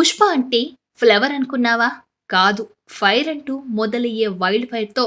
పుష్ప అంటే ఫ్లవర్ అనుకున్నావా? కాదు. ఫైర్ అంటూ మొదలయ్యే వైల్డ్ ఫైర్‌తో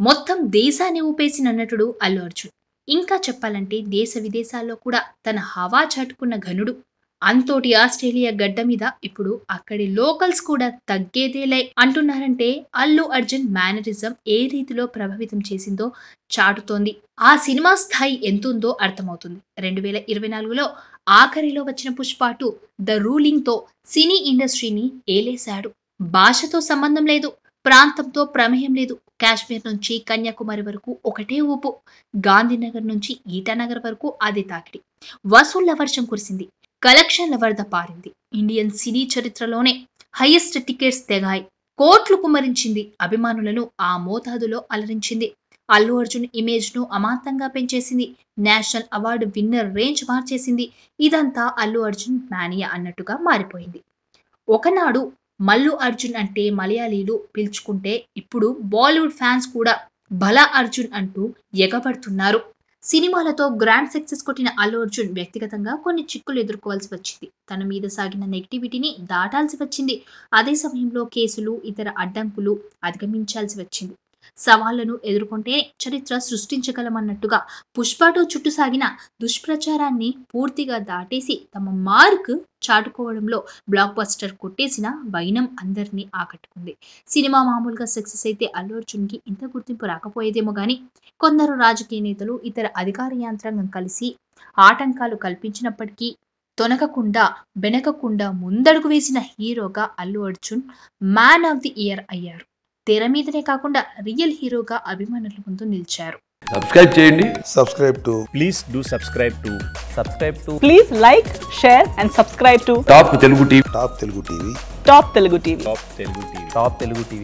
మొత్తం దేశాన్ని ఊపేసిన నటుడు అల్లు అర్జున్. ఇంకా చెప్పాలంటే దేశ విదేశాల్లో కూడా తన హవా చాటుకున్న ఘనుడు. అంతోటి ఆస్ట్రేలియా గడ్డ మీద ఇప్పుడు అక్కడి లోకల్స్ కూడా తగ్గేదేలే అంటున్నారంటే అల్లు అర్జున్ మేనరిజం ఏ రీతిలో ప్రభావితం చేసిందో చాటుతోంది. ఆ సినిమా స్థాయి ఎంతుందో అర్థమవుతుంది. 2024లో ఆఖరిలో వచ్చిన 'పుష్ప 2' ద రూలింగ్‌తో సినీ ఇండస్ట్రీని ఏలేశాడు. భాషతో సంబంధం లేదు, ప్రాంతంతో ప్రమేయం లేదు. కాశ్మీర్ నుంచి కన్యాకుమారి వరకు ఒకటే ఊపు. గాంధీనగర్ నుంచి ఈటానగర్ వరకు అదే తాకిడి. వసూళ్ల వర్షం కురిసింది. కలెక్షన్ల వరద పారింది. ఇండియన్ సినీ చరిత్రలోనే హైయెస్ట్ టికెట్స్ తెగాయి. కోట్లు కుమ్మరించింది. అభిమానులను ఆ మోతాదులో అలరించింది. అల్లు అర్జున్ ఇమేజ్ ను అమాంతంగా పెంచేసింది. నేషనల్ అవార్డు విన్నర్ రేంజ్ మార్చేసింది. ఇదంతా అల్లు అర్జున్ మానియా అన్నట్టుగా మారిపోయింది. ఒకనాడు మల్లు అర్జున్ అంటే మలయాళీలు పిలుచుకుంటే ఇప్పుడు బాలీవుడ్ ఫ్యాన్స్ కూడా భలా అర్జున్ అంటూ ఎగబడుతున్నారు. సినిమాలతో గ్రాండ్ సక్సెస్ కొట్టిన అల్లు అర్జున్ వ్యక్తిగతంగా కొన్ని చిక్కులు ఎదుర్కోవాల్సి వచ్చింది. తన మీద సాగిన నెగిటివిటీని దాటాల్సి వచ్చింది. అదే సమయంలో కేసులు, ఇతర అడ్డంకులు అధిగమించాల్సి వచ్చింది. సవాళ్లను ఎదుర్కొంటే చరిత్ర సృష్టించగలమన్నట్టుగా 'పుష్ప 2' చుట్టూ సాగిన దుష్ప్రచారాన్ని పూర్తిగా దాటేసి తమ మార్క్ చాటుకోవడంలో బ్లాక్ బస్టర్ కొట్టేసిన వైనం అందరినీ ఆకట్టుకుంది. సినిమా మామూలుగా సక్సెస్ అయితే అల్లు అర్జున్‌కి ఇంత గుర్తింపు రాకపోయేదేమో గానీ కొందరు రాజకీయ నేతలు, ఇతర అధికార యంత్రాంగం కలిసి ఆటంకాలు కల్పించినప్పటికీ తొణకకుండా, బెనకకుండా ముందడుగు వేసిన హీరోగా Allu Arjun man of the year అయ్యారు. తెర మీదనే కాకుండా రియల్ హీరోగా అభిమానుల ముందు నిలిచారు. సబ్స్క్రైబ్ చేయండి. Please do subscribe to. Please like, share and subscribe to top Telugu TV. Top Telugu TV. Top Telugu TV.